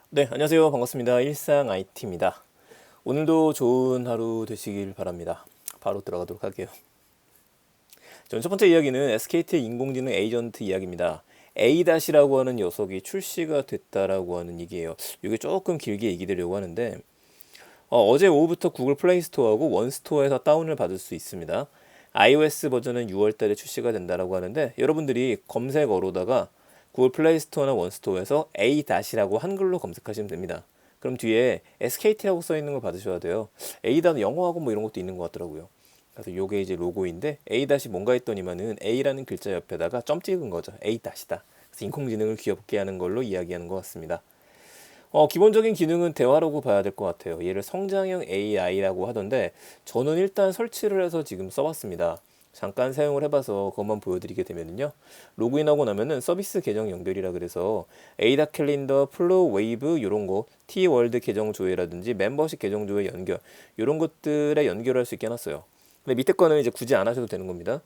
네, 안녕하세요. 반갑습니다. 일상 IT입니다. 오늘도 좋은 하루 되시길 바랍니다. 바로 들어가도록 할게요. 전 첫 번째 이야기는 SKT 인공지능 에이전트 이야기입니다. A-라고 하는 녀석이 출시가 됐다라고 하는 얘기예요. 이게 조금 길게 얘기 드리려고 하는데 제 오후부터 구글 플레이 스토어하고 원스토어에서 다운을 받을 수 있습니다. iOS 버전은 6월 달에 출시가 된다라고 하는데 여러분들이 검색어로다가 구글 플레이 스토어나 원스토어에서 A-라고 한글로 검색하시면 됩니다. 그럼 뒤에 SKT라고 써 있는 걸 받으셔야 돼요. A- 영어하고 뭐 이런 것도 있는 것 같더라고요. 그래서 요게 이제 로고인데 A- 뭔가 했더니만은 A라는 글자 옆에다가 점 찍은 거죠. A-다. 그래서 인공지능을 귀엽게 하는 걸로 이야기하는 것 같습니다. 기본적인 기능은 대화라고 봐야 될 것 같아요. 얘를 성장형 AI라고 하던데 저는 일단 설치를 해서 지금 써봤습니다. 잠깐 사용을 해봐서 그것만 보여드리게 되면요. 로그인하고 나면은 서비스 계정 연결이라 그래서 에이다 캘린더, 플로우 웨이브 이런 거, T 월드 계정 조회라든지 멤버십 계정 조회 연결 이런 것들에 연결할 수 있게 해놨어요. 근데 밑에 거는 이제 굳이 안 하셔도 되는 겁니다.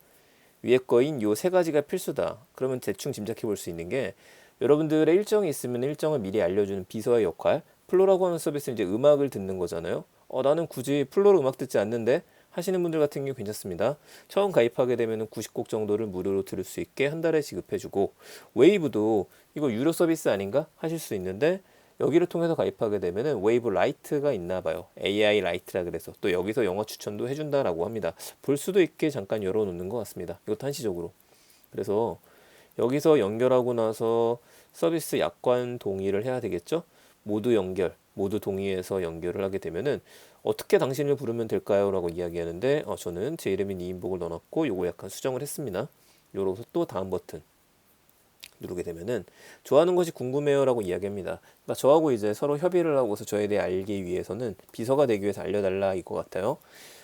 위에 거인 요 세 가지가 필수다. 그러면 대충 짐작해 볼 수 있는 게 여러분들의 일정이 있으면 일정을 미리 알려주는 비서의 역할. 플로라고 하는 서비스는 이제 음악을 듣는 거잖아요. 나는 굳이 플로로 음악 듣지 않는데 하시는 분들 같은 경우 괜찮습니다. 처음 가입하게 되면 90곡 정도를 무료로 들을 수 있게 한 달에 지급해주고 웨이브도 이거 유료 서비스 아닌가 하실 수 있는데 여기를 통해서 가입하게 되면은 웨이브 라이트가 있나 봐요. AI 라이트라 그래서 또 여기서 영어 추천도 해준다라고 합니다. 볼 수도 있게 잠깐 열어놓는 것 같습니다. 이것도 한시적으로. 그래서 여기서 연결하고 나서 서비스 약관 동의를 해야 되겠죠? 모두 연결, 모두 동의해서 연결을 하게 되면은 어떻게 당신을 부르면 될까요? 라고 이야기하는데 저는 제 이름인 이인복을 넣어놨고 요거 약간 수정을 했습니다. 요러서 또 다음 버튼 누르게 되면은 좋아하는 것이 궁금해요라고 이야기합니다. 그러니까 저하고 이제 서로 협의를 하고서 저에 대해 알기 위해서는 비서가 되기 위해서 알려달라 이거 같아요.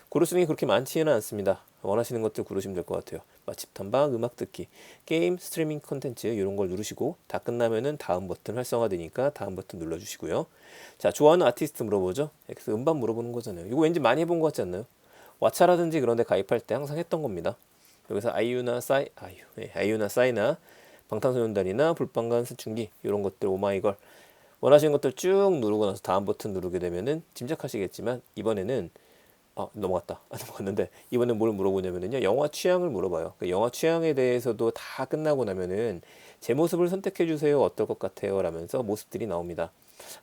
고를 수 있는 게 그렇게 많지는 않습니다. 원하시는 것들 고르시면 될 것 같아요. 맛집 탐방, 음악 듣기, 게임, 스트리밍 콘텐츠 이런 걸 누르시고 다 끝나면은 다음 버튼 활성화되니까 다음 버튼 눌러주시고요. 자, 좋아하는 아티스트 물어보죠. 그래서 음반 물어보는 거잖아요. 이거 왠지 많이 해본 것 같지 않나요? 왓챠라든지 그런 데 가입할 때 항상 했던 겁니다. 여기서 아이유나 싸이나 방탄소년단이나 불방간 사춘기 이런 것들 오마이걸 원하시는 것들 쭉 누르고 나서 다음 버튼 누르게 되면은 짐작하시겠지만 이번에는 넘어갔다. 넘어갔는데 이번엔 뭘 물어보냐면요. 영화 취향을 물어봐요. 그 영화 취향에 대해서도 다 끝나고 나면은 제 모습을 선택해 주세요. 어떨 것 같아요? 라면서 모습들이 나옵니다.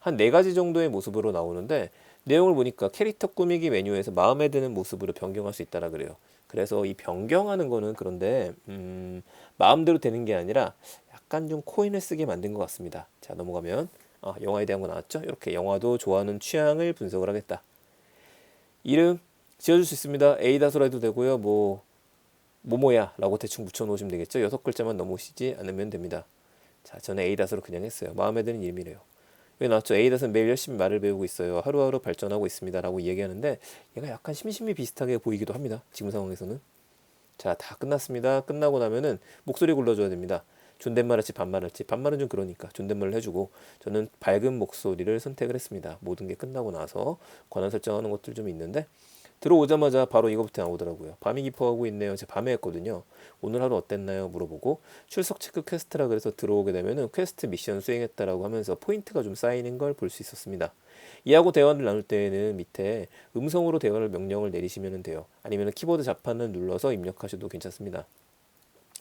한 네 가지 정도의 모습으로 나오는데 내용을 보니까 캐릭터 꾸미기 메뉴에서 마음에 드는 모습으로 변경할 수 있다라 그래요. 그래서 이 변경하는 거는 그런데 마음대로 되는 게 아니라 약간 좀 코인을 쓰게 만든 것 같습니다. 자, 넘어가면 영화에 대한 거 나왔죠? 이렇게 영화도 좋아하는 취향을 분석을 하겠다. 이름 지어줄 수 있습니다. A다소라 해도 되고요. 뭐 모모야 라고 대충 붙여놓으시면 되겠죠. 6글자만 넘으시지 않으면 됩니다. 자, 저는 A다소로 그냥 했어요. 마음에 드는 이름이래요. 왜 나왔죠? A다소는 매일 열심히 말을 배우고 있어요. 하루하루 발전하고 있습니다. 라고 얘기하는데 얘가 약간 심심이 비슷하게 보이기도 합니다. 지금 상황에서는. 자, 다 끝났습니다. 끝나고 나면은 목소리 골라줘야 됩니다. 존댓말 할지 반말 할지 반말은 좀 그러니까 존댓말을 해주고 저는 밝은 목소리를 선택을 했습니다. 모든 게 끝나고 나서 권한 설정하는 것들 좀 있는데 들어오자마자 바로 이거부터 나오더라고요. 밤이 깊어가고 있네요. 제가 밤에 했거든요. 오늘 하루 어땠나요? 물어보고 출석 체크 퀘스트라 그래서 들어오게 되면은 퀘스트 미션 수행했다라고 하면서 포인트가 좀 쌓이는 걸 볼 수 있었습니다. 이하고 대화를 나눌 때에는 밑에 음성으로 대화를 명령을 내리시면 돼요. 아니면 키보드 자판을 눌러서 입력하셔도 괜찮습니다.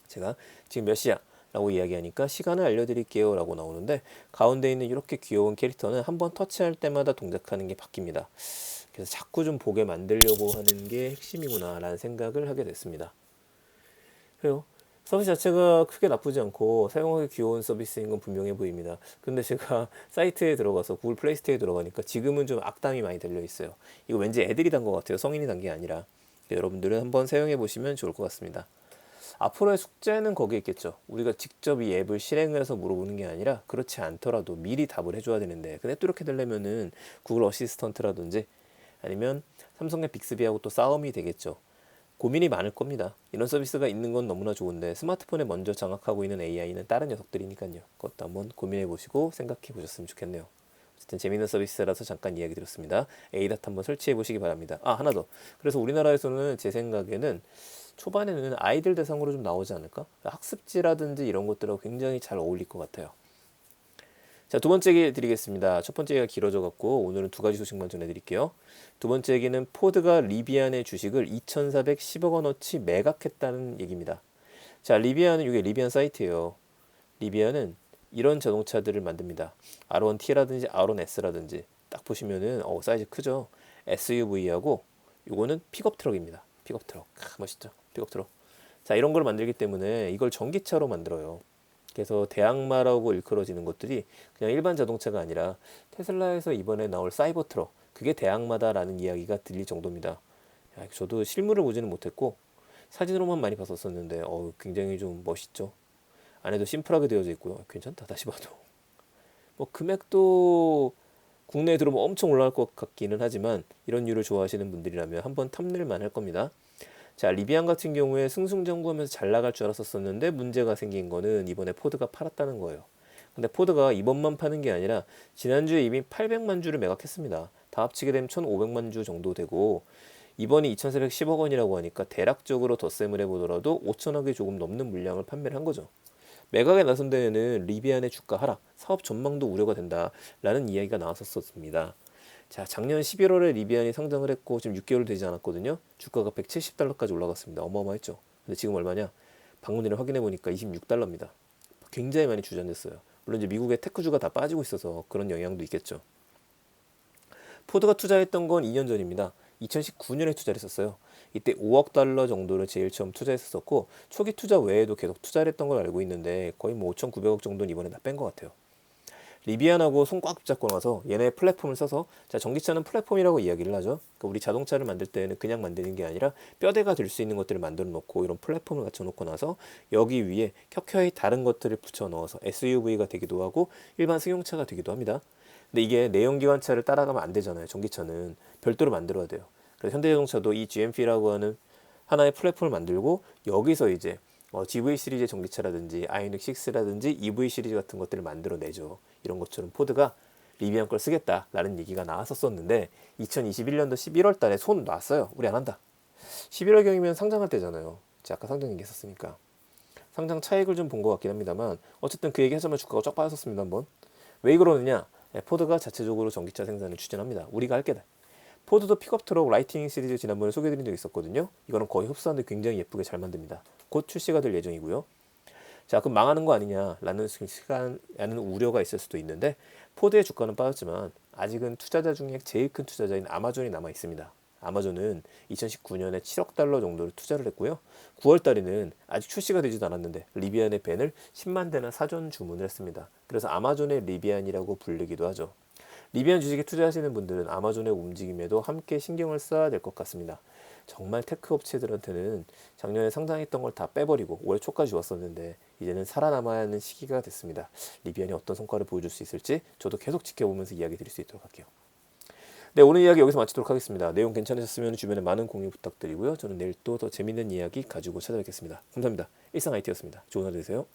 제가 지금 몇 시야? 라고 이야기하니까 시간을 알려드릴게요 라고 나오는데 가운데 있는 이렇게 귀여운 캐릭터는 한번 터치할 때마다 동작하는 게 바뀝니다. 그래서 자꾸 좀 보게 만들려고 하는 게 핵심이구나 라는 생각을 하게 됐습니다. 그래요. 서비스 자체가 크게 나쁘지 않고 사용하기 귀여운 서비스인 건 분명해 보입니다. 근데 제가 사이트에 들어가서 구글 플레이 스토어에 들어가니까 지금은 좀 악담이 많이 들려 있어요. 이거 왠지 애들이 단 것 같아요. 성인이 단 게 아니라. 여러분들은 한번 사용해 보시면 좋을 것 같습니다. 앞으로의 숙제는 거기에 있겠죠. 우리가 직접 이 앱을 실행을 해서 물어보는 게 아니라 그렇지 않더라도 미리 답을 해줘야 되는데 근데 또 이렇게 되려면은 구글 어시스턴트라든지 아니면 삼성의 빅스비하고 또 싸움이 되겠죠. 고민이 많을 겁니다. 이런 서비스가 있는 건 너무나 좋은데 스마트폰에 먼저 장악하고 있는 AI는 다른 녀석들이니까요. 그것도 한번 고민해 보시고 생각해 보셨으면 좋겠네요. 어쨌든 재미있는 서비스라서 잠깐 이야기 드렸습니다. A닷 한번 설치해 보시기 바랍니다. 하나 더. 그래서 우리나라에서는 제 생각에는 초반에는 아이들 대상으로 좀 나오지 않을까? 학습지라든지 이런 것들하고 굉장히 잘 어울릴 것 같아요. 자, 두 번째 얘기 드리겠습니다. 첫 번째 얘기가 길어져 갖고 오늘은 두 가지 소식만 전해드릴게요. 두 번째 얘기는 포드가 리비안의 주식을 2,410억 원어치 매각했다는 얘기입니다. 자, 리비안은 이게 리비안 사이트예요. 리비안은 이런 자동차들을 만듭니다. R1T라든지 R1S라든지 딱 보시면은 사이즈 크죠. SUV하고 요거는 픽업 트럭입니다. 픽업 트럭. 멋있죠. 픽업 트럭. 자, 이런 걸 만들기 때문에 이걸 전기차로 만들어요. 그래서 대항마라고 일컬어지는 것들이 그냥 일반 자동차가 아니라 테슬라에서 이번에 나올 사이버 트럭, 그게 대항마다라는 이야기가 들릴 정도입니다. 야, 저도 실물을 보지는 못했고 사진으로만 많이 봤었는데 굉장히 좀 멋있죠. 안에도 심플하게 되어져 있고요. 괜찮다. 다시 봐도 뭐 금액도 국내에 들어오면 엄청 올라갈 것 같기는 하지만 이런 류를 좋아하시는 분들이라면 한번 탐낼만 할 겁니다. 자, 리비안 같은 경우에 승승장구하면서 잘 나갈 줄 알았었는데 문제가 생긴 거는 이번에 포드가 팔았다는 거예요. 근데 포드가 이번만 파는 게 아니라 지난주에 이미 800만 주를 매각했습니다. 다 합치게 되면 1,500만 주 정도 되고 이번이 2,410억 원이라고 하니까 대략적으로 덧셈을 해보더라도 5천억이 조금 넘는 물량을 판매를 한 거죠. 매각에 나선 데에는 리비안의 주가 하락, 사업 전망도 우려가 된다라는 이야기가 나왔었습니다. 자, 작년 11월에 리비안이 상장을 했고 지금 6개월 되지 않았거든요. 주가가 170달러까지 올라갔습니다. 어마어마했죠. 근데 지금 얼마냐? 방금 전에 확인해 보니까 26달러입니다. 굉장히 많이 주저앉았어요. 물론 이제 미국의 테크주가 다 빠지고 있어서 그런 영향도 있겠죠. 포드가 투자했던 건 2년 전입니다. 2019년에 투자를 했었어요. 이때 5억 달러 정도를 제일 처음 투자했었고 초기 투자 외에도 계속 투자를 했던 걸 알고 있는데 거의 뭐 5,900억 정도는 이번에 다 뺀 것 같아요. 리비안하고 손 꽉 붙잡고 나서 얘네 플랫폼을 써서 자, 전기차는 플랫폼이라고 이야기를 하죠. 그러니까 우리 자동차를 만들 때는 그냥 만드는 게 아니라 뼈대가 될 수 있는 것들을 만들어 놓고 이런 플랫폼을 갖춰 놓고 나서 여기 위에 켜켜이 다른 것들을 붙여 넣어서 SUV가 되기도 하고 일반 승용차가 되기도 합니다. 근데 이게 내연기관차를 따라가면 안 되잖아요. 전기차는 별도로 만들어야 돼요. 그래서 현대자동차도 이 GMP라고 하는 하나의 플랫폼을 만들고 여기서 이제 GV 시리즈 전기차라든지 아이오닉 6라든지 EV 시리즈 같은 것들을 만들어내죠. 이런 것처럼 포드가 리비안 걸 쓰겠다라는 얘기가 나왔었는데 2021년도 11월 달에 손 놨어요. 우리 안 한다. 11월경이면 상장할 때잖아요. 제가 아까 상장 얘기했었으니까. 상장 차익을 좀 본 것 같긴 합니다만 어쨌든 그 얘기 하자면 주가가 쫙 빠졌었습니다. 한번. 왜 그러느냐? 포드가 자체적으로 전기차 생산을 추진합니다. 우리가 할 게다. 포드도 픽업 트럭 라이팅 시리즈 지난번에 소개해드린 적 있었거든요. 이거는 거의 흡사한데 굉장히 예쁘게 잘 만듭니다. 곧 출시가 될 예정이고요. 자, 그럼 망하는 거 아니냐라는 우려가 있을 수도 있는데 포드의 주가는 빠졌지만 아직은 투자자 중에 제일 큰 투자자인 아마존이 남아 있습니다. 아마존은 2019년에 7억 달러 정도를 투자를 했고요. 9월 달에는 아직 출시가 되지도 않았는데 리비안의 벤을 10만 대나 사전 주문을 했습니다. 그래서 아마존의 리비안이라고 불리기도 하죠. 리비안 주식에 투자하시는 분들은 아마존의 움직임에도 함께 신경을 써야 될 것 같습니다. 정말 테크 업체들한테는 작년에 상장했던 걸 다 빼버리고 올해 초까지 좋았었는데 이제는 살아남아야 하는 시기가 됐습니다. 리비안이 어떤 성과를 보여줄 수 있을지 저도 계속 지켜보면서 이야기 드릴 수 있도록 할게요. 네, 오늘 이야기 여기서 마치도록 하겠습니다. 내용 괜찮으셨으면 주변에 많은 공유 부탁드리고요. 저는 내일 또 더 재밌는 이야기 가지고 찾아뵙겠습니다. 감사합니다. 일상 IT였습니다. 좋은 하루 되세요.